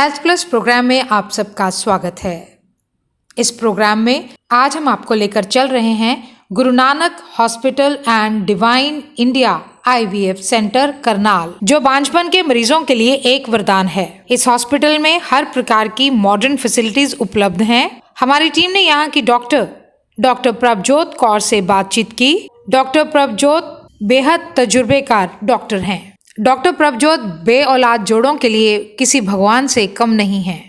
Health plus programme में आप सबका स्वागत है। इस प्रोग्राम में आज हम आपको लेकर चल रहे हैं Guru Nanak hospital and divine India IVF centre Karnal, जो बांझपन के मरीजों के लिए एक वरदान है। इस हॉस्पिटल में हर प्रकार की मॉडर्न फैसिलिटीज उपलब्ध हैं। हमारी टीम ने यहाँ की डॉक्टर प्रभजोत कौर से बातचीत की। डॉक्टर प्रभजोत बेहद तजुर्बेकार डॉक्टर हैं। डॉक्टर प्रभजोत बे औलाद जोड़ों के लिए किसी भगवान से कम नहीं हैं।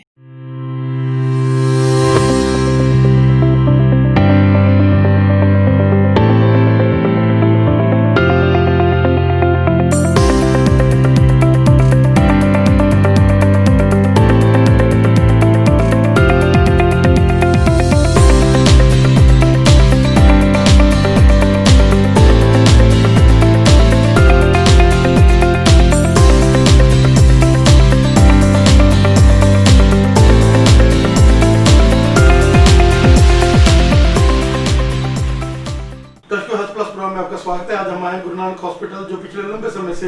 आपका स्वागत है। आज हम आए गुरु नानक हॉस्पिटल, जो पिछले लंबे समय से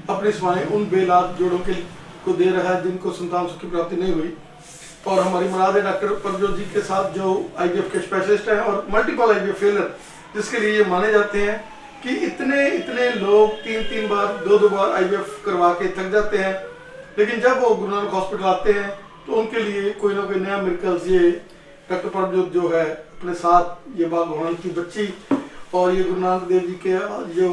अपनी सेवाएं उन बेलाद जोड़ों को दे रहा है जिनको संतान सुख की प्राप्ति नहीं हुई। और हमारी मुराद है डॉक्टर प्रभजोत जी के साथ, जो IVF के स्पेशलिस्ट हैं और मल्टीपल IVF फेलियर, जिसके लिए ये माने जाते हैं कि इतने लोग 3 बार 2 बार IVF करवा के थक जाते हैं, लेकिन जब वो गुरु नानक हॉस्पिटल आते हैं तो उनके लिए कोई ना कोई नया मिरेकल्स, ये डॉक्टर प्रभजोत जो है अपने साथ ये भगवान की बच्ची और ये गुरु नानक देव जी के जो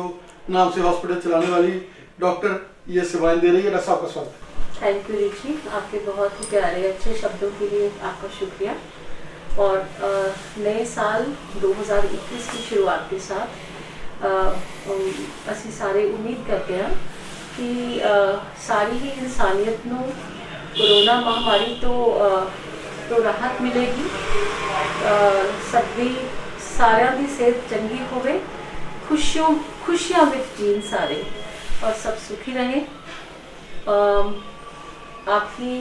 नाम से हॉस्पिटल चलाने वाली डॉक्टर ये सेवाएं दे रही है। डॉक्टर साहब का स्वागत है। थैंक यू जी, आपके बहुत ही प्यारे अच्छे शब्दों के लिए आपका शुक्रिया। और नए साल 2021 की शुरुआत के साथ ਅਸੀਂ सारे उम्मीद करते हैं कि सारी ही इंसानियत को कोरोना महामारी तो राहत मिलेगी, सबकी सारिਆਂ ਦੀ सेहत चंगी होवे, खुशियां विच जीन सारे और सब सुखी रहे। आपकी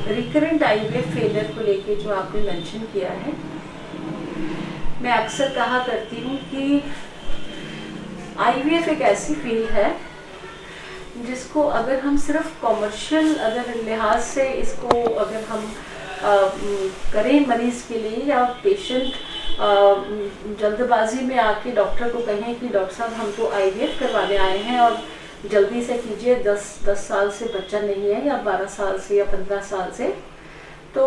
रिकरेंट IVF फेलियर को लेके जो आपने मेंशन किया है, मैं अक्सर कहा करती हूँ कि IVF एक ऐसी फील्ड है जिसको अगर हम सिर्फ कॉमर्शियल लिहाज से इसको अगर हम करें मरीज के लिए, या पेशेंट जल्दबाजी में आके डॉक्टर को कहें कि डॉक्टर साहब हम तो IVF करवाने आए हैं और जल्दी से कीजिए, 10 साल से बच्चा नहीं है या 12 साल से या 15 साल से, तो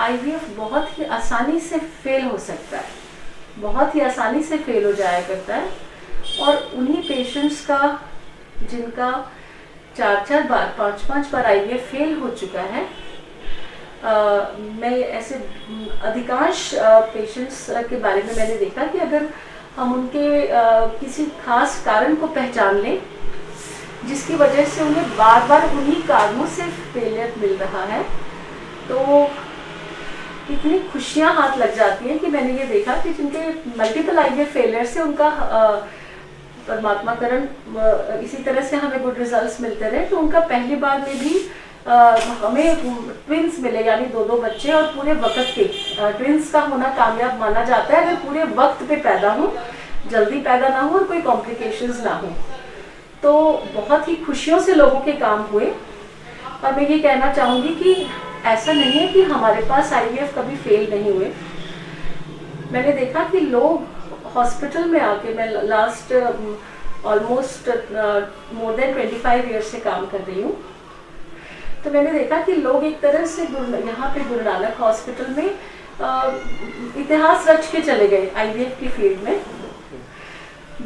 IVF बहुत ही आसानी से फेल हो सकता है, बहुत ही आसानी से फेल हो जाया करता है। और उन्हीं पेशेंट्स का जिनका 4 बार 5 बार IVF फेल हो चुका है, मैं ऐसे अधिकांश पेशेंट्स के बारे में मैंने देखा कि अगर हम उनके किसी खास कारण को पहचान लें जिसकी वजह से उन्हें बार बार उन्हीं कारणों से फेलियर मिल रहा है, तो इतनी खुशियां हाथ लग जाती हैं कि मैंने ये देखा कि जिनके मल्टीपल IVF फेलियर से उनका परमात्माकरण इसी तरह से हमें गुड रिजल्ट्स मिलते रहे, तो उनका पहली बार में भी हमें ट्विंस मिले, यानी 2 बच्चे, और पूरे वक्त के ट्विंस का होना कामयाब माना जाता है अगर पूरे वक्त पे पैदा हो, जल्दी पैदा ना हो और कोई कॉम्प्लिकेशंस ना हो। तो बहुत ही खुशियों से लोगों के काम हुए। और मैं ये कहना चाहूँगी कि ऐसा नहीं है कि हमारे पास IVF कभी फेल नहीं हुए। मैंने देखा कि लोग हॉस्पिटल में आके, मैं last almost more than 25 years से काम कर रही हूँ, तो मैंने देखा कि लोग एक तरह से यहाँ पे गुरु नानक हॉस्पिटल में इतिहास रच के चले गए IVF की फील्ड में,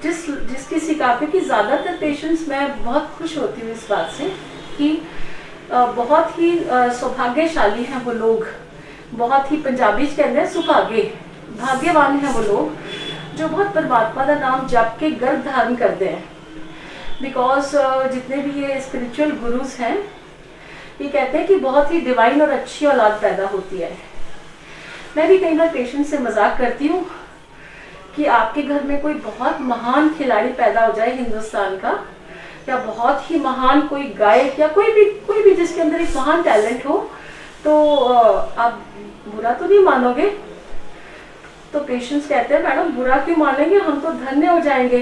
जिसकी सिकापे की ज़्यादातर पेशेंट्स, मैं बहुत खुश होती हूँ इस बात से कि बहुत ही सौभाग्यशाली हैं वो लोग, बहुत ही पंजाबी कहते हैं सुभागे, भाग्यवान हैं वो लोग जो बहुत परमात्मा का नाम जप के गर्भ धारण करते हैं। बिकॉज जितने भी ये स्पिरिचुअल गुरुज हैं, ये कहते हैं कि बहुत ही डिवाइन और अच्छी औलाद पैदा होती है। मैं भी कई बार पेशेंट से मजाक करती हूँ कि आपके घर में कोई बहुत महान खिलाड़ी पैदा हो जाए हिंदुस्तान का, या बहुत ही महान कोई गायक या कोई भी जिसके अंदर एक महान टैलेंट हो, तो आप बुरा तो नहीं मानोगे। तो पेशेंट्स कहते हैं मैडम बुरा क्यों मानेंगे, हम तो धन्य हो जाएंगे।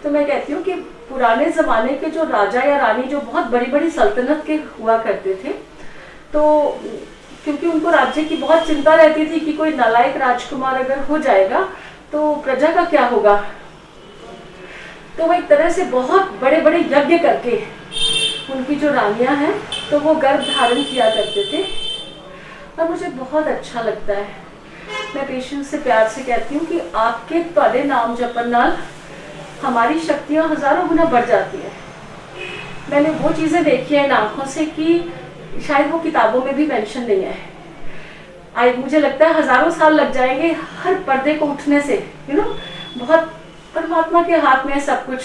तो मैं कहती हूँ कि पुराने ज़माने के जो राजा या रानी जो बहुत बड़ी बड़ी सल्तनत के हुआ करते थे, तो क्योंकि उनको राज्य की बहुत चिंता रहती थी कि कोई नालायक राजकुमार अगर हो जाएगा तो प्रजा का क्या होगा, तो वो एक तरह से बहुत बड़े बड़े यज्ञ करके उनकी जो रानियां हैं तो वो गर्भ धारण किया करते थे। और मुझे बहुत अच्छा लगता है, मैं पेशेंट से प्यार से कहती हूँ कि आपके ਤੁਹਾਡੇ नाम जपन नाल हमारी शक्तियाँ हजारों गुना बढ़ जाती है। मैंने वो चीज़ें देखी हैं इन आँखों से कि शायद वो किताबों में भी मेंशन नहीं है। मुझे लगता है हजारों साल लग जाएंगे हर पर्दे को उठने से, बहुत परमात्मा के हाथ में है सब कुछ।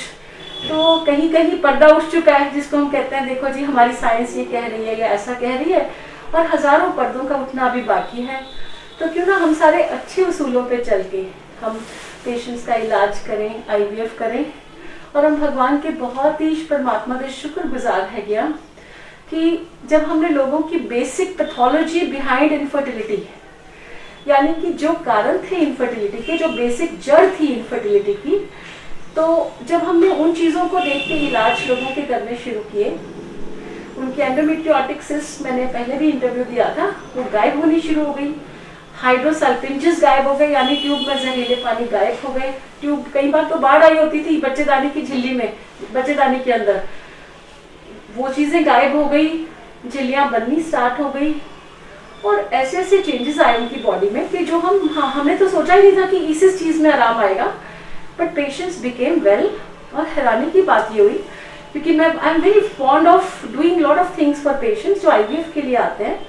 तो कहीं कहीं पर्दा उठ चुका है जिसको हम कहते हैं देखो जी हमारी साइंस ये कह रही है या ऐसा कह रही है, और हजारों पर्दों का उठना अभी बाकी है। तो क्यों ना हम सारे अच्छे उसूलों पे चल के हम पेशेंट्स का इलाज करें, IVF करें। और हम भगवान के बहुत ही परमात्मा के शुक्रगुजार है गया कि जब हमने लोगों की बेसिक पैथोलॉजी बिहाइंड इनफर्टिलिटी, यानी कि जो कारण थे इनफर्टिलिटी के, जो बेसिक जड़ थी इनफर्टिलिटी की, तो जब हमने उन चीज़ों को देख के इलाज लोगों के करने शुरू किए, उनकी एंडोमेट्रियोटिक सिस्ट, मैंने पहले भी इंटरव्यू दिया था, वो गायब होनी शुरू हो गई। हाइड्रोसल्फिंजेस गायब हो गए, यानी ट्यूब में जहरीले पानी गायब हो गए। ट्यूब, कई बार तो बाढ़ आई होती थी बच्चेदानी की झिल्ली में, बच्चेदानी के अंदर, वो चीज़ें गायब हो गई, झिल्लियाँ बननी स्टार्ट हो गई। और ऐसे ऐसे चेंजेस आए उनकी बॉडी में कि जो हमने तो सोचा ही नहीं था कि इस चीज़ में आराम आएगा, बट पेशेंट्स बिकेम वेल। और हैरानी की बात ये हुई, क्योंकि आई am very fond of doing lot of things for patients जो IVF के लिए आते हैं।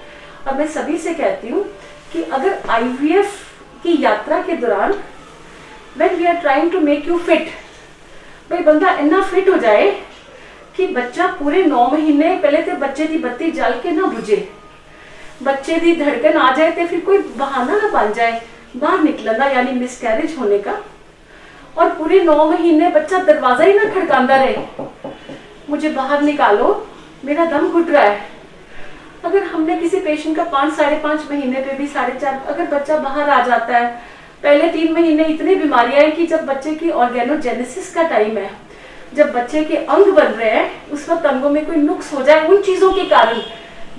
और मैं सभी से कहती हूँ कि अगर IVF की यात्रा के दौरान when we are trying to make you fit, भाई बंदा इतना फिट हो जाए कि बच्चा पूरे 9 महीने पहले तो बच्चे की बत्ती जल के ना बुझे, बच्चे की धड़कन आ जाए तो फिर कोई बहाना ना बन जाए बाहर निकलने का, यानी मिसकैरेज होने का, और पूरे 9 महीने बच्चा दरवाजा ही ना खड़काता रहे, मुझे बाहर निकालो, मेरा दम घुट रहा है। अगर हमने किसी पेशेंट का 5-5.5 महीने पे भी 4.5, अगर बच्चा बाहर आ जाता है, पहले 3 महीने इतनी बीमारियां हैं कि जब बच्चे की ऑर्गेनोजेनेसिस का टाइम है, जब बच्चे के अंग बन रहे हैं, उस वक्त अंगों में कोई नुक्स हो जाए उन चीज़ों के कारण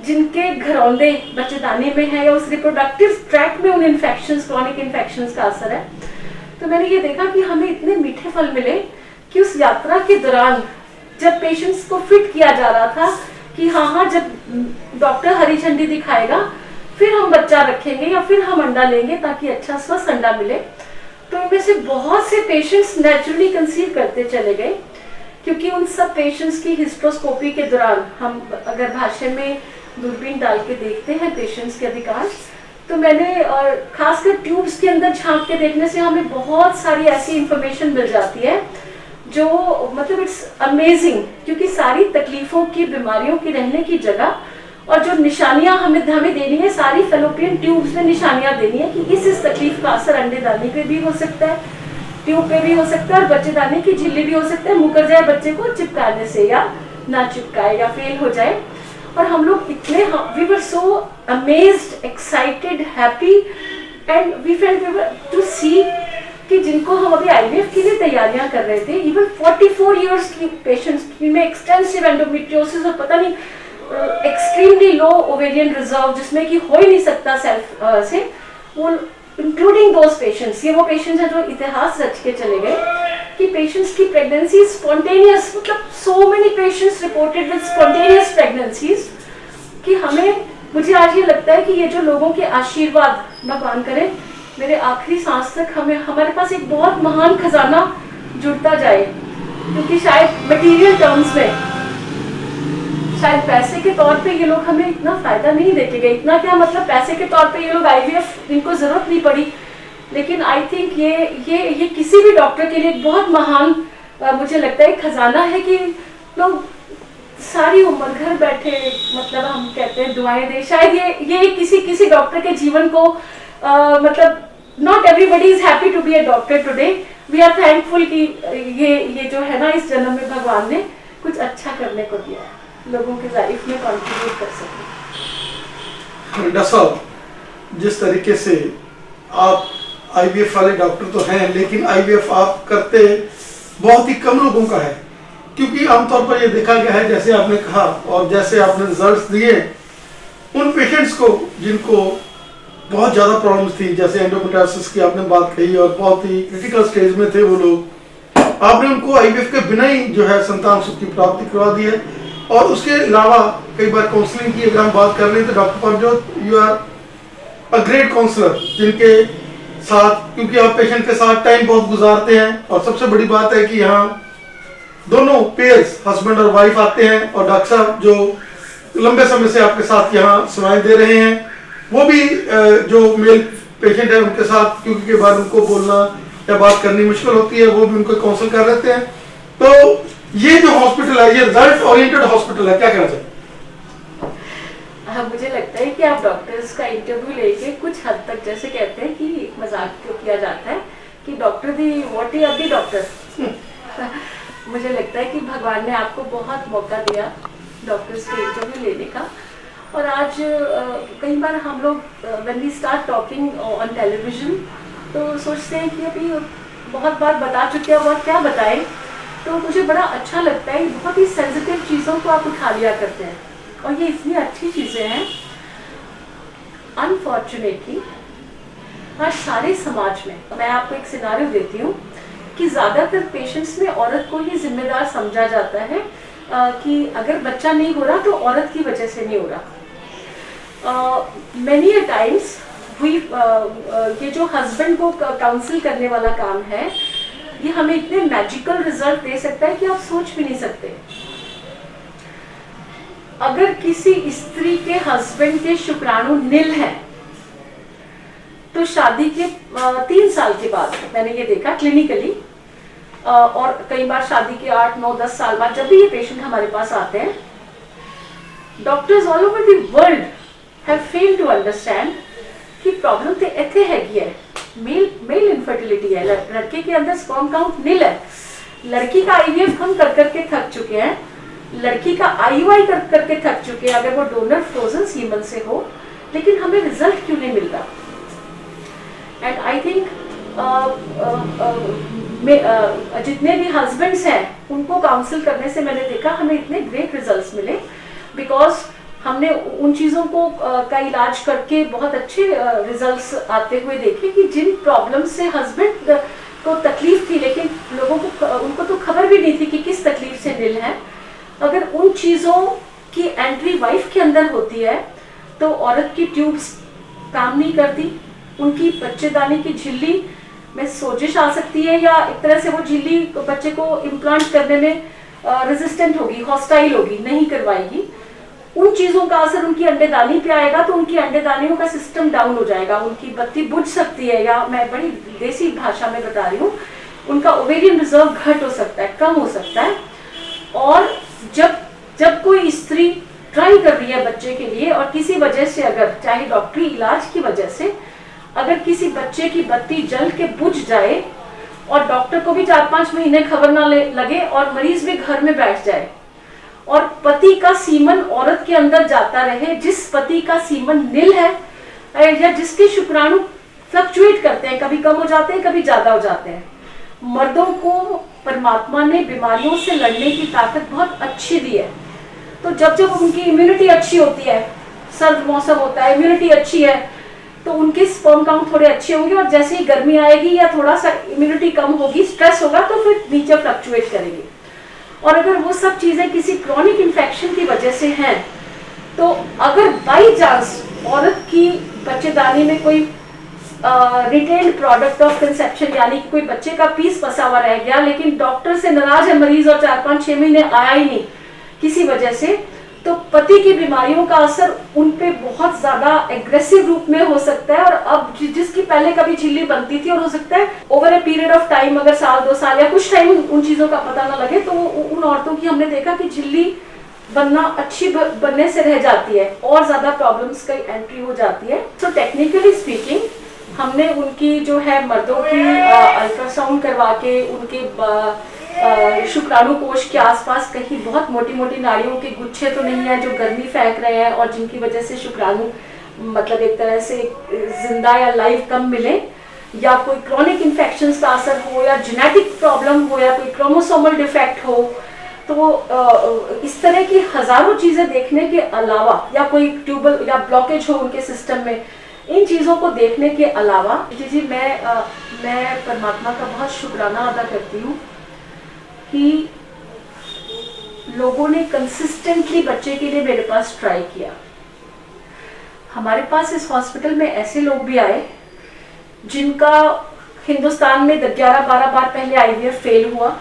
जिनके घरौंदे बच्चेदानी में है या उस रिप्रोडक्टिव ट्रैक में उन इन्फेक्शंस, क्रॉनिक इन्फेक्शंस का असर है। तो मैंने ये देखा कि हमें इतने मीठे फल मिले कि उस यात्रा के दौरान जब पेशेंट्स को फिट किया जा रहा था कि हाँ, जब डॉक्टर हरी झंडी दिखाएगा फिर हम बच्चा रखेंगे या फिर हम अंडा लेंगे ताकि अच्छा स्वस्थ अंडा मिले, तो इनमें से बहुत से पेशेंट्स नेचुरली कंसीव करते चले गए। क्योंकि उन सब पेशेंट्स की हिस्ट्रोस्कोपी के दौरान हम अगर भाषण में दूरबीन डाल के देखते हैं पेशेंट्स के अधिकांश, तो मैंने और खासकर ट्यूब्स के अंदर झांक के देखने से हमें बहुत सारी ऐसी इंफॉर्मेशन मिल जाती है जो मतलब इट्स अमेजिंग, क्योंकि सारी तकलीफों की, बीमारियों की रहने की जगह और जो निशानियां हमें देनी है, सारी फेलोपियन ट्यूब्स में निशानियां देनी है कि इस तकलीफ का असर अंडेदानी पे भी हो सकता है, ट्यूब पे भी हो सकता है, और बच्चेदानी की झिल्ली भी हो सकता है, मुकर जाए बच्चे को चिपकाने से या ना चिपकाए या फेल हो जाए। और हम लोग इतने, we were so amazed, excited, happy, and we felt to see कि जिनको हम अभी IVF के लिए तैयारियां कर रहे थे, इवन 44 इयर्स की पेशेंट्स में एक्सटेंसिव एंडोमेट्रियोसिस और पता नहीं एक्सट्रीमली लो ओवेरियन रिजर्व जिसमें कि हो ही नहीं सकता सेल्फ से, वो इंक्लूडिंग दोज पेशेंट्स, ये वो पेशेंट्स हैं जो इतिहास रच के चले गए कि पेशेंट्स की प्रेगनेंसी स्पॉन्टेनियस, मतलब so many patients reported with spontaneous pregnancies कि मुझे आज ये लगता है कि ये जो लोगों के आशीर्वाद भगवान करे मेरे आखिरी सांस तक हमारे पास एक बहुत महान खजाना जुड़ता जाए। क्योंकि शायद मटेरियल टर्म्स में, शायद पैसे के तौर पे ये लोग हमें इतना फायदा नहीं देके गए, इतना क्या मतलब पैसे के तौर पे ये लोग IVF इनको जरूरत नहीं पड़ी, लेकिन आई थिंक ये किसी भी डॉक्टर के लिए एक बहुत महान मुझे लगता है खजाना है कि लोग सारी उम्र घर बैठे, मतलब हम कहते हैं दुआएं दे, शायद ये किसी डॉक्टर के जीवन को मतलब not everybody is happy to be a doctor today, we are thankful कि ये जो है ना इस जन्म में भगवान ने कुछ अच्छा करने को दिया है, लोगों के लाइफ में कंट्रीब्यूट कर सके। डॉक्टर साहब, जिस तरीके से आप IVF वाले डॉक्टर तो हैं, लेकिन IVF आप करते बहुत ही कम लोगों का है, क्योंकि आमतौर पर ये देखा गया है, जैसे आपने कहा और जैसे आपने रिजल्ट्स दिए, उन पेशेंट्स को जिनको बहुत ज़्यादा प्रॉब्लम्स थी, जैसे एंडोमेट्रियोसिस की आपने बात कही और बहुत ही क्रिटिकल स्टेज में थे वो लोग, आपने उनको आईवीएफ के बिना ही जो है संतान सुख की प्राप्ति करवा दी है। और उसके अलावा कई बार काउंसलिंग की अगर हम बात कर रहे हैं तो doctor Paramjot, you are a great counsellor, जिनके साथ, क्योंकि आप पेशेंट के साथ टाइम बहुत गुजारते हैं और सबसे बड़ी बात है कि यहाँ दोनों पेयर्स हस्बैंड और वाइफ आते हैं और डॉक्टर साहब जो लंबे समय से आपके साथ यहाँ सेवाएं दे रहे हैं, वो भी जो मेल पेशेंट है उनके साथ, क्योंकि कई बार उनको बोलना या बात करनी मुश्किल होती है, वो भी उनको काउंसिल कर लेते हैं। तो ये जो हॉस्पिटल है, ये रिजल्ट ओरिएंटेड हॉस्पिटल है, क्या कहना चाहिए? मुझे लगता है कि आप डॉक्टर्स का इंटरव्यू लेके कुछ हद तक, जैसे कहते हैं कि मजाक क्यों किया जाता है कि डॉक्टर दी व्हाट ही अब दी डॉक्टर। मुझे लगता है कि भगवान ने आपको बहुत मौका दिया डॉक्टर्स के इंटरव्यू लेने का। और आज कई बार हम लोग when we start talking on television तो सोचते हैं कि अभी बहुत बार बता चुके हैं और क्या बताएं। तो मुझे बड़ा अच्छा लगता है, बहुत ही सेंसिटिव चीज़ों को आप उठा लिया करते हैं और ये इतनी अच्छी चीज़ें हैं। अनफॉर्चुनेटली आज सारे समाज में, मैं आपको एक सिनारियो देती हूँ कि ज़्यादातर पेशेंट्स में औरत को ही जिम्मेदार समझा जाता है कि अगर बच्चा नहीं हो रहा तो औरत की वजह से नहीं हो रहा। मैनी अ टाइम्स ये जो हस्बैंड को काउंसिल करने वाला काम है, ये हमें इतने मैजिकल रिजल्ट दे सकता है कि आप सोच भी नहीं सकते। अगर किसी स्त्री के हस्बैंड के शुक्राणु नील हैं तो शादी के 3 साल के बाद, मैंने ये देखा क्लिनिकली, और कई बार शादी के 8, 9, 10 साल बाद जब भी ये पेशेंट हमारे पास आते हैं, doctors all over the world have failed to understand कि प्रॉब्लम तो इतने हैगी है, मेल इनफर्टिलिटी है, लड़के के अंदर स्पर्म काउंट नील है। लड़की का आईवीएफ हम कर करके थक चुके हैं, लड़की का आईयूआई कर करके थक चुके हैं, अगर वो डोनर फ्रोजन सीमन से हो, लेकिन हमें रिजल्ट क्यों नहीं मिलता। एंड आई थिंक जितने भी हस्बैंड्स हैं उनको काउंसिल करने से मैंने देखा हमें इतने ग्रेट रिजल्ट्स मिले, बिकॉज हमने उन चीज़ों को का इलाज करके बहुत अच्छे रिजल्ट्स आते हुए देखे कि जिन प्रॉब्लम से हस्बैंड को तकलीफ थी, लेकिन लोगों को उनको तो खबर भी नहीं थी कि किस तकलीफ से नील है, अगर उन चीज़ों की एंट्री वाइफ के अंदर होती है तो औरत की ट्यूब्स काम नहीं करती, उनकी बच्चेदानी की झिल्ली में सोजिश आ सकती है, या एक तरह से वो झिल्ली बच्चे को इम्प्लांट करने में रेजिस्टेंट होगी, हॉस्टाइल होगी, नहीं करवाएगी। उन चीज़ों का असर उनकी अंडेदानी पे आएगा तो उनकी अंडेदानियों का सिस्टम डाउन हो जाएगा, उनकी बत्ती बुझ सकती है, या मैं बड़ी देसी भाषा में बता रही हूँ, उनका ओवेरियन रिजर्व घट हो सकता है, कम हो सकता है। और जब कोई स्त्री ट्राई कर रही है बच्चे के लिए और किसी वजह से, अगर चाहे डॉक्टरी इलाज की वजह से, अगर किसी बच्चे की बत्ती जल के बुझ जाए और डॉक्टर को भी 4-5 महीने खबर ना लगे और मरीज भी घर में बैठ जाए और पति का सीमन औरत के अंदर जाता रहे, जिस पति का सीमन नील है या जिसके शुक्राणु फ्लक्चुएट करते हैं, कभी कम हो जाते हैं, कभी ज्यादा हो जाते हैं। मर्दों को परमात्मा ने बीमारियों से लड़ने की ताकत बहुत अच्छी दी है, तो जब उनकी इम्यूनिटी अच्छी होती है, सर्द मौसम होता है, इम्यूनिटी अच्छी है, तो उनके स्पर्म काउंट थोड़े अच्छे होंगे, और जैसे ही गर्मी आएगी या थोड़ा सा इम्यूनिटी कम होगी, स्ट्रेस होगा, तो फिर नीचे फ्लक्चुएट करेंगे। और अगर वो सब चीजें किसी क्रॉनिक इन्फेक्शन की वजह से हैं, तो अगर बाई चांस औरत की बच्चेदानी में कोई रिटेन्ड प्रोडक्ट ऑफ कंसेप्शन, यानी कि कोई बच्चे का पीस फंसा हुआ रह गया, लेकिन डॉक्टर से नाराज है मरीज और 4-5-6 महीने आया ही नहीं किसी वजह से, तो पति की बीमारियों का असर उन पे बहुत ज्यादा एग्रेसिव रूप में हो सकता है। और अब जिसकी पहले कभी झिल्ली बनती थी, और हो सकता है over a period of time, अगर 1-2 साल या कुछ टाइम उन चीजों का पता ना लगे, तो उन औरतों की हमने देखा कि झिल्ली बनना अच्छी बनने से रह जाती है और ज्यादा प्रॉब्लम्स की एंट्री हो जाती है। तो टेक्निकली स्पीकिंग, हमने उनकी जो है मर्दों की अल्ट्रासाउंड करवा के उनके शुक्राणु कोश के आसपास कहीं बहुत मोटी मोटी नाड़ियों के गुच्छे तो नहीं है जो गर्मी फेंक रहे हैं और जिनकी वजह से शुक्राणु मतलब एक तरह से जिंदा या लाइव कम मिले, या कोई क्रॉनिक इन्फेक्शंस का असर हो, या जेनेटिक प्रॉब्लम हो, या कोई क्रोमोसोमल डिफेक्ट हो, तो इस तरह की हजारों चीजें देखने के अलावा, या कोई ट्यूबल या ब्लॉकेज हो उनके सिस्टम में, इन चीजों को देखने के अलावा जी मैं परमात्मा का बहुत शुक्राना अदा करती हूँ कि लोगों ने कंसिस्टेंटली बच्चे के लिए मेरे पास ट्राई किया। हमारे पास इस हॉस्पिटल में ऐसे लोग भी आए जिनका हिंदुस्तान में 11-12 बार पहले आईवीएफ फेल हुआ,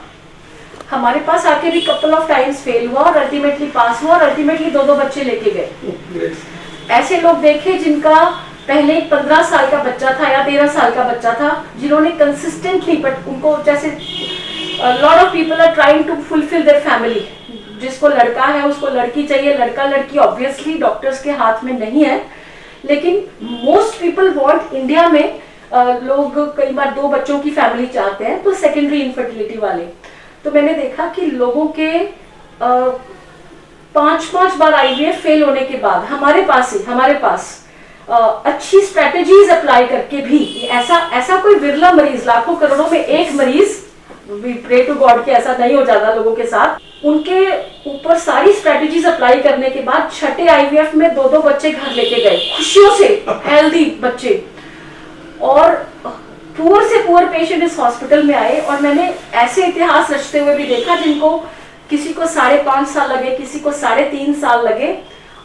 हमारे पास आके भी कपल ऑफ टाइम्स फेल हुआ और अल्टीमेटली पास हुआ और अल्टीमेटली 2-2 बच्चे लेके गए। ऐसे लोग देखे जिनका पहले 15 साल का बच्चा था या 13 साल का बच्चा था, जिन्होंने कंसिस्टेंटली, बट उनको जैसे lot of people are trying to fulfil their family, जिसको लड़का है उसको लड़की चाहिए, लड़का लड़की ऑब्वियसली डॉक्टर्स के हाथ में नहीं है, लेकिन मोस्ट पीपल वांट, इंडिया में लोग कई बार 2 बच्चों की फैमिली चाहते हैं, तो सेकेंडरी इनफर्टिलिटी वाले। तो मैंने देखा कि लोगों के 5-5 बार आईवीएफ फेल होने के बाद हमारे पास अच्छी स्ट्रेटेजीज अप्लाई करके भी, ऐसा कोई विरला मरीज, लाखों करोड़ों में एक मरीज, वी प्रे टू गॉड कि ऐसा नहीं हो जाता लोगों के साथ, उनके ऊपर सारी स्ट्रेटेजीज अप्लाई करने के बाद छठे आईवीएफ में 2-2 बच्चे घर लेके गए, खुशियों से, हेल्दी बच्चे। और पुअर से पुअर पेशेंट इस हॉस्पिटल में आए, और मैंने ऐसे इतिहास रचते हुए भी देखा जिनको, किसी को 5.5 साल लगे, किसी को 3.5 साल लगे,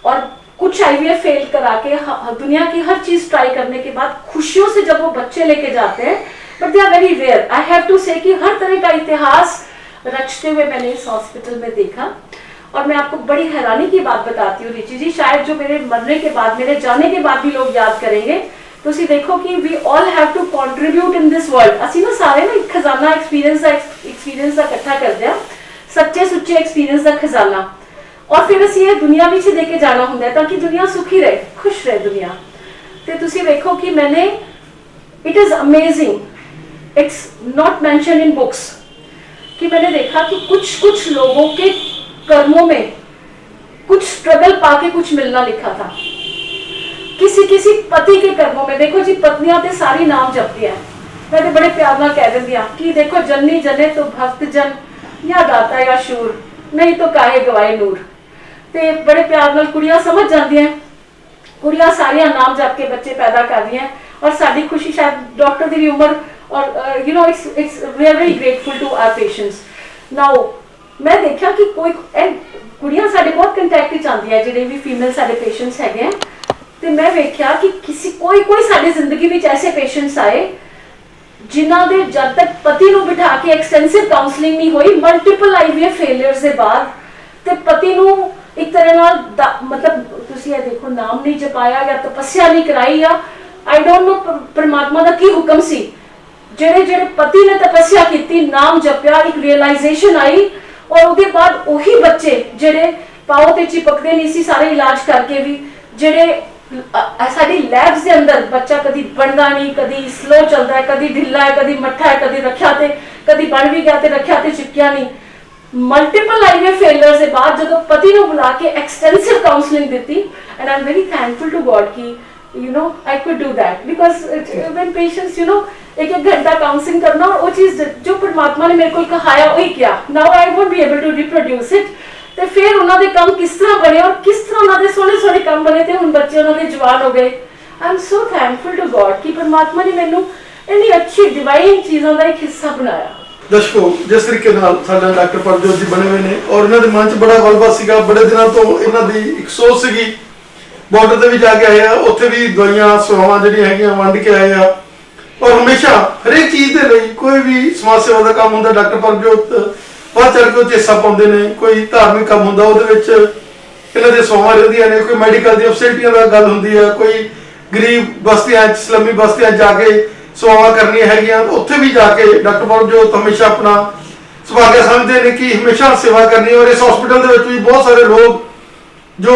और कुछ आईवीएफ फेल करा के दुनिया की हर चीज ट्राई करने के बाद खुशियों से जब वो बच्चे लेके जाते हैं, but they are very rare. I have to say कि हर तरह का इतिहास रचते हुए मैंने इस हॉस्पिटल में देखा। और मैं आपको बड़ी हैरानी की बात बताती हूँ रिची जी, शायद जो मेरे मरने के बाद, मेरे जाने के बाद भी लोग याद करेंगे। ਤੁਸੀਂ देखो कि we all have to contribute in this world. ਅਸੀਂ ਨਾ ਸਾਰੇ ਨਾ ਇੱਕ ਖਜ਼ਾਨਾ एक्सपीरियंस ਦਾ ਇਕੱਠਾ ਕਰਦੇ ਆ, ਸੱਚੇ ਸੁੱਚੇ एक्सपीरियंस ਦਾ ਖਜ਼ਾਨਾ, और फिर ਅਸੀਂ ਇਹ ਦੁਨੀਆ ਵਿੱਚ ਦੇ ਕੇ ਜਾਣਾ ਹੁੰਦਾ ਹੈ ਤਾਂ ਕਿ ਦੁਨੀਆ ਸੁਖੀ ਰਹੇ, खुश रहे दुनिया। ਤੇ ਤੁਸੀਂ ਵੇਖੋ कि मैंने, it is amazing, it's not mention in books, कि मैंने देखा कि कुछ लोगों के कर्मों में कुछ स्ट्रगल पाके कुछ मिलना लिखा था। किसी पति के कर्मों में, देखो जी पत्नियां ते सारी नाम जपती है, मैं तो बड़े प्यार नाल कह देंदी हां कि देखो जन्नी जने तो भक्त जन, या दाता या शूर, नहीं तो काहे गवाए नूर। ते बड़े प्यार नाल कुड़ियां समझ जांदियां, कुड़ियां सारियां नाम जप के बच्चे पैदा कर रही हैं, और साडी खुशी शायद डॉक्टर दी भी उम्र, और you know it's we are very grateful to our patients. Now मैं देखा कि कोई कुड़ियां साडे बहुत कंटैक्ट विच आंदियां, जिहड़े भी फीमेल साडे पेशेंट्स हैगे हैं, ਤੇ मैं वेख्या कि कोई साडी जिंदगी विच ऐसे पेशेंट्स आए जिन्हां दे जब तक पति नूं बिठा के एक्सटेंसिव काउंसलिंग नहीं हुई, मल्टीपल आईवीएफ फेलियर्स दे बाद, ते पति नूं एक तरह नाल मतलब तुसीं ये देखो नाम नहीं जपाया या तपस्या नहीं कराई, या आई डोंट नो परमात्मा दा की हुक्म सी, जेड़े पति ने तपस्या की, नाम जपया, एक रियलाइजेशन आई, और उसके बाद वही बच्चे जेड़े पाओ ते चिपकते नहीं सी सारे इलाज करके भी, जेड़े साडी लैब्स के अंदर बच्चा कभी बनता नहीं, कभी स्लो चलता है, कभी ढिला है, कभी मट्ठा है, कभी रखा थे, कभी बन भी गया रखा थे चिपकिया नहीं। मल्टीपल आईवीएफ फेलियर से बाद जो पति ने बुला के एक्सटेंसिव काउंसलिंग दी, and I am very thankful to God की you know I could do that, because when patients you know 1-1 घंटा काउंसलिंग करना, और वो चीज जो परमात्मा ने मेरे को कहाया वही किया। Now I won't be able to reproduce it. ਤੇ ਫਿਰ ਉਹਨਾਂ ਦੇ ਕੰਮ ਕਿਸ ਤਰ੍ਹਾਂ ਬਣੇ, ਔਰ ਕਿਸ ਤਰ੍ਹਾਂ ਉਹਨਾਂ ਦੇ ਸੋਹਣੇ ਕੰਮ ਬਣੇ, ਤੇ ਹੁਣ ਬੱਚੇ ਉਹਨਾਂ ਦੇ ਜਵਾਨ ਹੋ ਗਏ। I am so thankful to God ਕਿ ਪਰਮਾਤਮਾ ਨੇ ਮੈਨੂੰ ਇੰਨੀ ਅੱਛੀ ਡਿਵਾਈਨ ਚੀਜ਼ਾਂ ਦਾ ਇੱਕ ਹਿੱਸਾ ਬਣਾਇਆ। दर्शकों, जिस तरीके नाल साडा डॉक्टर परमजोत जी बने हुए ने, और इन्हां दे मन च बड़ा गलबा सीगा, बड़े दिनों तो इन्हां दी एक सोच सीगी, बार्डर ते भी जाके आए आ, उत्थे भी दवाइयां सेवावां ਜਿਹੜੀਆਂ ਹੈਗੀਆਂ ਵੰਡ ਕੇ ਆਏ ਆ, और हमेशा हरेक चीज़ ਦੇ ਲਈ कोई भी समाज सेवा ਦਾ ਕੰਮ ਹੁੰਦਾ डॉक्टर परमजोत बहुत चढ़ के हिस्सा पाते हैं। कोई धार्मिक काम होंगे वो इन्हों की सौवां रही ने, कोई मैडिकल दी फैसिलिटियां का गल होंगी है, कोई गरीब बस्तियां स्लमी बस्तियां जाके सौवां करनी है, उत्थे भी जाके डॉक्टर परमजोत हमेशा अपना सुभाग्य समझते हैं कि हमेशा सेवा करनी। और इस हॉस्पिटल के भी बहुत सारे लोग जो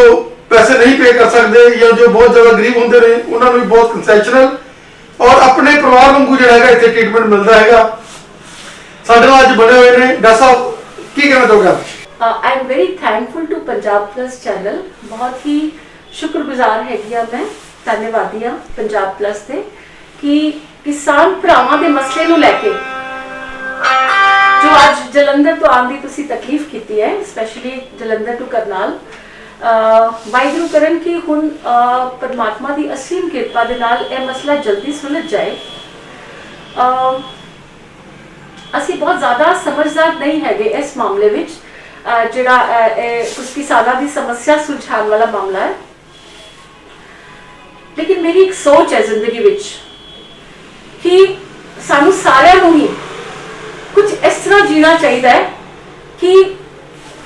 पैसे नहीं पे कर सकते या जो बहुत ज़्यादा गरीब होंगे ने, उन्होंने भी बहुत कंसैशनल और अपने परिवार वांगू जो है इतने ट्रीटमेंट मिलता है। साडे नाल अज बने हुए ने डॉक्टर साहब, की कहना चाहोगे आप? I am very thankful to Punjab plus channel, बहुत ही शुक्रगुजार हैगी आ मैं, धन्यवादी हाँ पंजाब प्लस से कि किसान भरावां दे मसले नूं लैके जो आज जलंधर तो आने की तुसी तकलीफ की है, स्पेशली जलंधर टू करनाल, वाहिगुरू करन कि हुण परमात्मा की असीम कृपा दे नाल यह मसला जल्दी सुलझ जाए। असी बहुत ज़्यादा समझदार नहीं है इस मामले विच, जिहड़ा कुछ किसानों की समस्या सुलझाने वाला मामला है। लेकिन मेरी एक सोच है जिंदगी विच कि सानू सारिਆਂ ਨੂੰ ही कुछ इस तरह जीना चाहिए है कि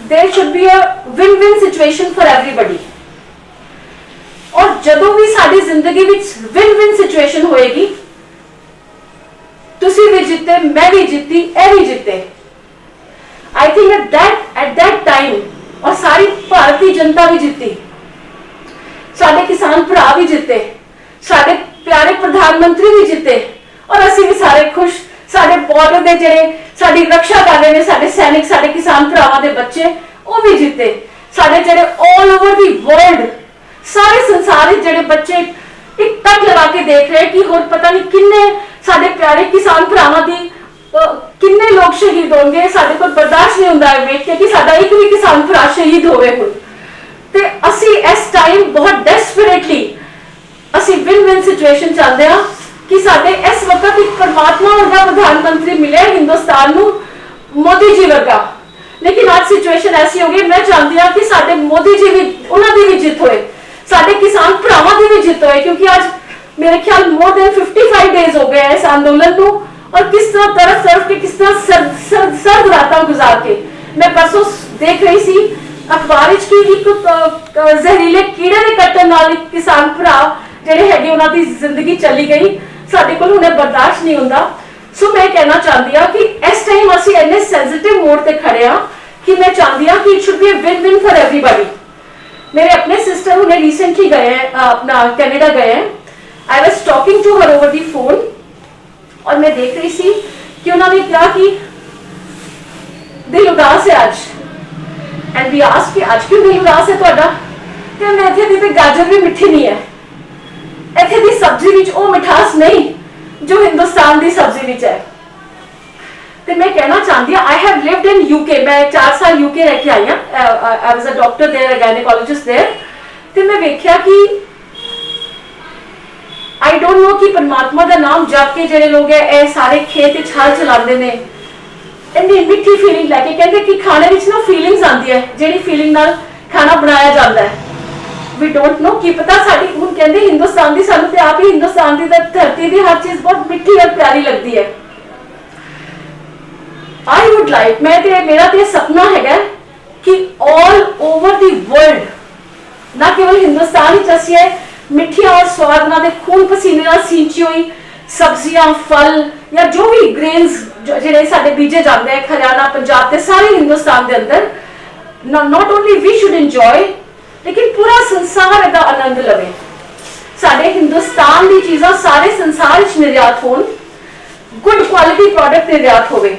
there should be a win win situation for everybody. और जदों भी साडी जिंदगी विच विन विन सिचुएशन होएगी, तुसी भी जीते, मैं भी जीती, ए भी जीते। I think at that time और सारी भारतीय जनता भी जीती, साडे किसान भरा भी जीते, साडे प्यारे प्रधानमंत्री भी जीते और असी भी सारे खुश। साडे बॉर्डर दे जेड़े साडी रक्षा कर रहे हैं साडे सैनिक, साडे किसान भरावां दे बच्चे, वो भी जीते। साडे जेड़े ऑल ओवर दी वर्ल्ड, सारे संसार विच जेड़े बच्चे एक तक लगा के देख रहे हैं कि होर पता नहीं किन्ने साडे प्यारे किसान भरावां दी किन्ने लोग शहीद होंगे। साडे कोल बर्दाश्त नहीं हुंदा वेख के कि साडा एक भी किसान भरा शहीद होवे हुण। ते असी इस टाइम बहुत डेस्परेटली असी विन विन सिचुएशन चाहते हैं कि साडे इस वक्त एक परमात्मा वर्गा प्रधानमंत्री मिले हिंदुस्तान नू, मोदी जी वर्गा। लेकिन आज सिचुएशन ऐसी हो गई, मैं चाहती हूँ कि साडे मोदी जी भी उन्हां दी भी जित होए, साडे किसान भरावां दी भी जित होए, क्योंकि आज मेरे ख्याल मोर देन 55 डेज हो गए इस आंदोलन को। और किस तरह तरफ के किस तरह सर्द रातां गुजार के मैं परसों देख रही सी अखबार की एक जहरीले कीड़े दे कट्टण नाल एक किसान भरा जिहड़े हैगे उन्हां दी जिंदगी चली गई। साडे कोल हुण बर्दाश्त नहीं हुंदा। सो मैं कहना चाहती हूँ कि इस टाइम असीं इन्ने सेंसिटिव मोड ते खड़े हाँ कि मैं चाहती हूँ कि it should be win win for everybody. मेरे अपने सिस्टर हुणे रिसेंटली गए हैं, अपना कनाडा गए हैं। I was talking to her over the phone और मैं देख रही सी कि उन्होंने कहा कि दिल उदास है आज, एंड वी आस्क्ड कि आज क्यों दिल उदास है तुहाडा? ते मैं इत्थे दी गाजर भी मिठी नहीं है, इत्थे दी सब्जी विच ओ मिठास नहीं जो हिंदुस्तान दी सब्जी विच है। ते मैं कहना चाहती हूँ, I have lived in UK, मैं 4 साल यूके रह के आई हूँ। I was a doctor there, a gynaecologist there. ते मैं वेख्या कि आई डोंट नो कि परमात्मा का नाम जप के जेडे लोग है सारे खेत हल चलाते हैं, इन्नी मिठी फीलिंग लैके कहते कि खाने विच ना फीलिंग्स आती है, जिहड़ी फीलिंग नाल खाना बनाया जाता है। वी डोंट नो कि पता साडी हुण कहंदे हिंदुस्तान दी, सानू ते आप ही हिंदुस्तान दी धरती दी हर चीज बहुत मिठी और प्यारी लगती है। आई वुड लाइक, मैं ते मेरा ते सपना हैगा कि ऑल ओवर दी वर्ल्ड, ना केवल हिंदुस्तान ही चसी है, मिठिया और स्वाद ना दे खून पसीने नाल सींची हुई सब्जियां, फल या जो भी ग्रेन्स जिहड़े साडे बीजे जाते हैं हरियाणा, पंजाब ते सारे हिंदुस्तान दे अंदर, not only we should enjoy, लेकिन पूरा संसार इहदा आनंद लवे। साडे हिंदुस्तान दी चीज़ां सारे संसार विच निर्यात होण, गुड क्वालिटी प्रोडक्ट निर्यात होवे।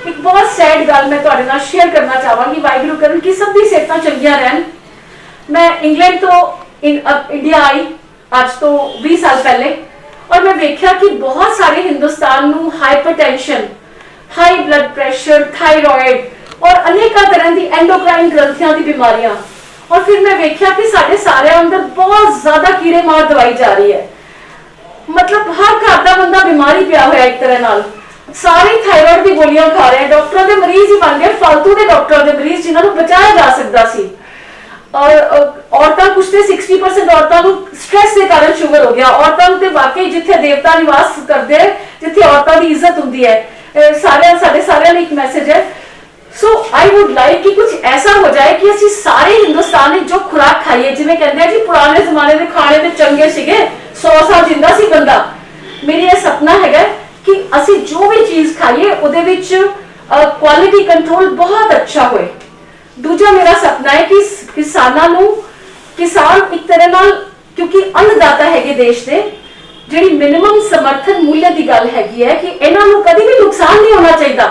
एक बहुत सैड गल मैं तुहाडे नाल शेयर करना चाहांगी, वाहिगुरू करन कि सब दी सेहतां चंगियां रहन। मैं इंग्लैंड तो इंडिया आई आज तो 20 साल पहले, और मैं देखा कि बहुत सारे हिंदुस्तान नू hypertension, high blood pressure, thyroid और अनेक तरह की एंडोक्राइन ग्रंथियां की बीमारियां, और फिर मैं देखा कि साढ़े सारे अंदर बहुत ज्यादा कीड़े मार दवाई जा रही है। मतलब हर घर का बंदा बीमारी पिया हुआ एक तरह नाल, सारे थायराइड की गोलियां खा रहे हैं, डॉक्टरों के मरीज ही बन गए फालतू के डॉक्टरों के मरीज जिन्होंने बचाया जा सकता सी। और औरतां कुछ ते 60% औरतां नू स्ट्रेस के कारण शुगर हो गया। औरतां ते वाकई जिथे देवता निवास करते हैं, जिथे औरतां की इज्जत होती है, सारे एक मैसेज है। सो आई वुड लाइक कि कुछ ऐसा हो जाए कि असी सारे हिंदुस्तान में जो खुराक खाइए, जिवें कहते हैं जी पुराने जमाने के खाने ते चंगे सीगे, 100 साल जिंदा सी बंदा। मेरी यह सपना है कि असी जो भी चीज खाइए उहदे विच क्वालिटी कंट्रोल बहुत अच्छा होए। दूजा मेरा सपना है कि किसानां नू, किसान एक तरह नाल, क्योंकि अन्नदाता है देश के, जी मिनिमम समर्थन मूल्य की गल हैगी है कि इन्हां नू कभी भी नुकसान नहीं होना चाहिए,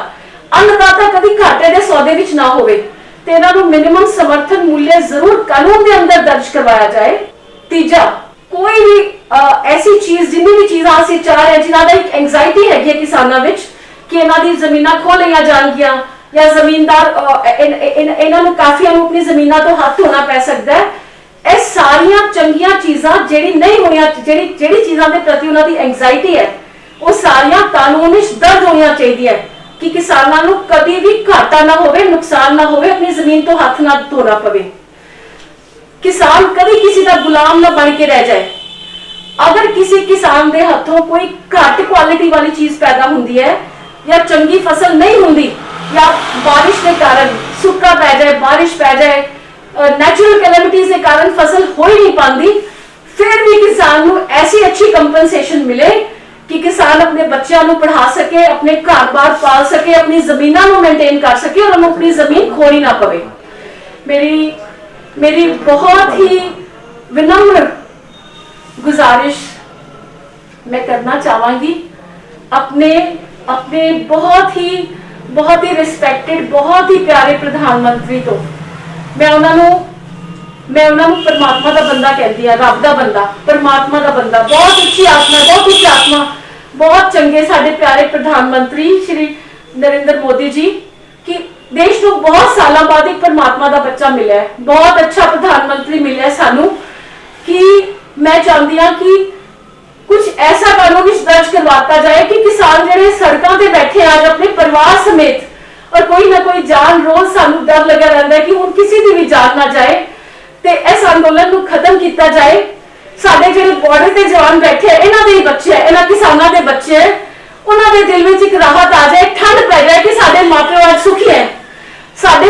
अन्नदाता कभी घाटे के सौदे विच ना होवे, ते इन्हां नू मिनिमम समर्थन मूल्य जरूर कानून के अंदर दर्ज करवाया जाए। तीजा, कोई भी ऐसी चीज, जिन्नी भी चीज़ां असीं चाह रहे हैं जिन्हां दा एक एंग्जाइटी हैगी है किसानां विच ਕਿ ਇਹਨਾਂ ਦੀ ਜ਼ਮੀਨਾਂ ਖੋਹ ਲਈਆਂ ਜਾਣਗੀਆਂ ਜਾਂ ਜ਼ਮੀਨਦਾਰ ਇਹਨਾਂ ਨੂੰ ਕਾਫੀਆਂ ਨੂੰ ਆਪਣੀ ਜ਼ਮੀਨਾਂ ਤੋਂ ਹੱਥ ਧੋਣਾ ਪੈ ਸਕਦਾ ਹੈ। ਇਹ ਸਾਰੀਆਂ ਚੰਗੀਆਂ ਚੀਜ਼ਾਂ ਜਿਹੜੀ ਨਹੀਂ ਹੋਈਆਂ, ਜਿਹੜੀ ਚੀਜ਼ਾਂ ਦੇ ਪ੍ਰਤੀ ਉਹਨਾਂ ਦੀ ਐਂਗਜ਼ਾਈਟੀ ਹੈ, ਉਹ ਸਾਰੀਆਂ ਕਾਨੂੰਨ ਵਿੱਚ ਦਰਜ ਹੋਣੀਆਂ ਚਾਹੀਦੀਆਂ ਕਿ ਕਿਸਾਨਾਂ ਨੂੰ ਕਦੀ ਵੀ ਘਾਟਾ ਨਾ ਹੋਵੇ, ਨੁਕਸਾਨ ਨਾ ਹੋਵੇ, ਆਪਣੀ ਜ਼ਮੀਨ ਤੋਂ ਹੱਥ ਨਾ ਧੋਣਾ ਪਵੇ, ਕਿਸਾਨ ਕਦੀ ਕਿਸੇ ਦਾ ਗੁਲਾਮ ਨਾ ਬਣ ਕੇ ਰਹਿ ਜਾਏ। ਅਗਰ ਕਿਸੇ ਕਿਸਾਨ ਦੇ ਹੱਥੋਂ ਕੋਈ ਘੱਟ ਕੁਆਲਿਟੀ ਵਾਲੀ ਚੀਜ਼ ਪੈਦਾ ਹੁੰਦੀ ਹੈ ਜਾਂ ਚੰਗੀ ਫਸਲ ਨਹੀਂ ਹੁੰਦੀ ਜਾਂ ਬਾਰਿਸ਼ ਦੇ ਕਾਰਨ ਸੁੱਕਾ ਪੈ ਜਾਏ, ਬਾਰਿਸ਼ ਪੈ ਜਾਏ, ਨੈਚੁਰਲ ਕੈਲੈਮਿਟੀਜ਼ ਦੇ ਕਾਰਨ ਫਸਲ ਹੋ ਹੀ ਨਹੀਂ ਪਾਉਂਦੀ, ਫਿਰ ਵੀ ਕਿਸਾਨ ਨੂੰ ਐਸੀ ਅੱਛੀ ਕੰਪਨਸੇਸ਼ਨ ਮਿਲੇ ਕਿ ਕਿਸਾਨ ਆਪਣੇ ਬੱਚਿਆਂ ਨੂੰ ਪੜ੍ਹਾ ਸਕੇ, ਆਪਣੇ ਘਰ-ਬਾਰ ਪਾਲ ਸਕੇ, ਆਪਣੀ ਜ਼ਮੀਨਾਂ ਨੂੰ ਮੇਨਟੇਨ ਕਰ ਸਕੇ ਔਰ ਉਹਨੂੰ ਆਪਣੀ ਜ਼ਮੀਨ ਖੋਣੀ ਨਾ ਪਵੇ। ਮੇਰੀ ਬਹੁਤ ਹੀ ਵਿਨम्र गुजारिश मैं करना चाहूंगी अपने बहुत ही रिस्पेक्टेड, बहुत ही प्यारे प्रधानमंत्री तो मैं उन्होंने परमात्मा का बंदा कहती है, रब का बंदा, परमात्मा का बंदा, बहुत अच्छी आत्मा, बहुत उच्च आत्मा, बहुत चंगे साडे प्यारे प्रधानमंत्री श्री नरेंद्र मोदी जी कि देश को बहुत साल बाद एक परमात्मा का बच्चा मिला है, बहुत अच्छा प्रधानमंत्री मिला है सानू कि मैं चाहती हाँ कि कुछ ऐसा कानून दर्ज करवाता जाए कि किसान ਜਿਹੜੇ सड़कों पे बैठे आज अपने परिवार समेत और कोई ना कोई जान, रोज सानू डर लगा रहता है कि हुण किसी की भी जान ना जाए, ते इस अंदोलन को खत्म किया जाए। साडे ਜਿਹੜੇ बॉर्डर ते जवान बैठे हैं, इन्हां दे बच्चे हैं, इन्हां किसानां दे बच्चे हैं, उन्हां दे दिल विच एक राहत आ जाए, ठंड पै जाए कि साडे माँ-पिओ आज सुखी है, साडे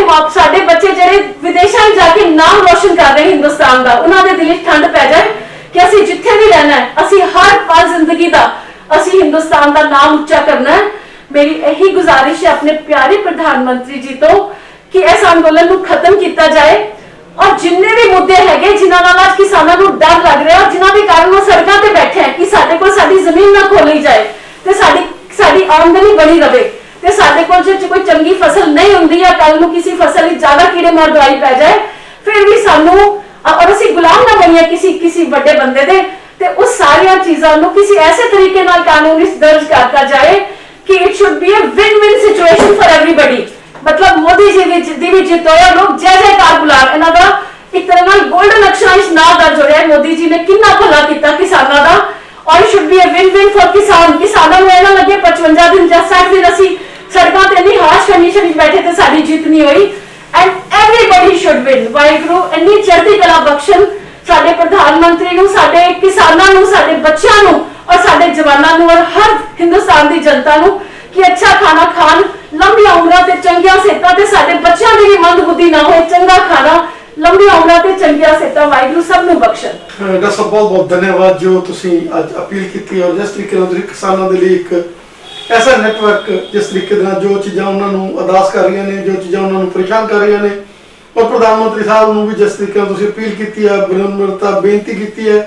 बच्चे ਜਿਹੜੇ विदेशों में जाके नाम रोशन कर रहे हैं हिंदुस्तान का, उन्हां दे दिल विच ठंड पै जाए कि असी जिथे भी रहना है, असी हर पल जिंदगी का असी हिंदुस्तान का नाम उच्चा करना है। मेरी यही गुजारिश है अपने प्यारे प्रधानमंत्री जी तो कि इस आंदोलन को खत्म किया जाए और जिन्ने भी मुद्दे है जिन्हां नाल आज किसानां नूं डर लग रहा और जिन्हां दे कारण वो सड़कों पे बैठे हैं कि साडे कोल साडी जमीन ना खोली जाए ते साडी आमदनी बनी रहे ते साडे कोल जे कोई चंगी फसल नहीं हुंदी या कल नूं किसी फसल विच ज्यादा कीड़े मार दवाई पै जाए फिर भी सानू और असी गुलाम ना बनिए किसी बड़े बंदे दे ते उस सारिया चीज़ों को किसी ऐसे तरीके नाल कानून दर्ज करता जाए कि it should be A win win situation for everybody. मतलब मोदी जी दी भी जित होया, लोग जय जयकार बुलाण, इन्हां दा एक तरह नाल गोल्डन अक्षरां विच नाम दर्ज हो रहा है मोदी जी ने कितना भला कीता किसानां दा और it should be A win-win for किसानां नूं इह ना लगे 55 दिन या 60 दिन असी सड़कों ते इन्नी हाश कंडीशन विच बैठे ते साडी जीत नहीं होई and everybody should win. Waheguru इन्नी चढ़ती कला बख्शण साडे प्रधानमंत्री नूं, साडे किसानां नूं, साडे बच्चिआं नूं और साडे जवानां नूं और हर हिंदुस्तान दी जनता नूं कि अच्छा खाना खाण, लंबी उम्रां ते चंगियां सेहतां ते साडे बच्चिआं दी भी मंदबुद्धि ना होए, चंगा खाना, लंबी उम्रां ते चंगियां सेहतां वाहिगुरू सब नूं बख्शण। डॉक्टर साहब बहुत बहुत धन्यवाद जो तुसीं अज अपील की और जिस तरीके नाल तुसीं किसानां दे लई एक ऐसा नैटवर्क जिस तरीके जो चीज़ां उन्होंने अरदास कर रही ने, जो चीज़ां उन्होंने परेशान कर रही ने और प्रधानमंत्री साहब ने भी जिस तरीके अपील की है, विनम्रता बेनती की है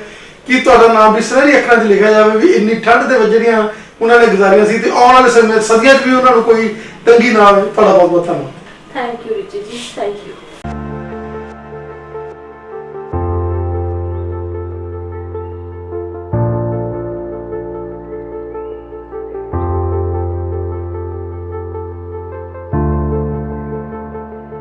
कि तुहाडा नाम भी सुनहरी अखरां 'च लिखा जाए भी इन्नी ठंड दे विच जिहड़ियां उन्होंने गुजारियां सी ते आउण वाले समय सदियां 'च भी उन्होंने कोई तंगी ना आवे। तुहाडा बहुत बहुत धन्यवाद। Thank you Richie ji, thank you.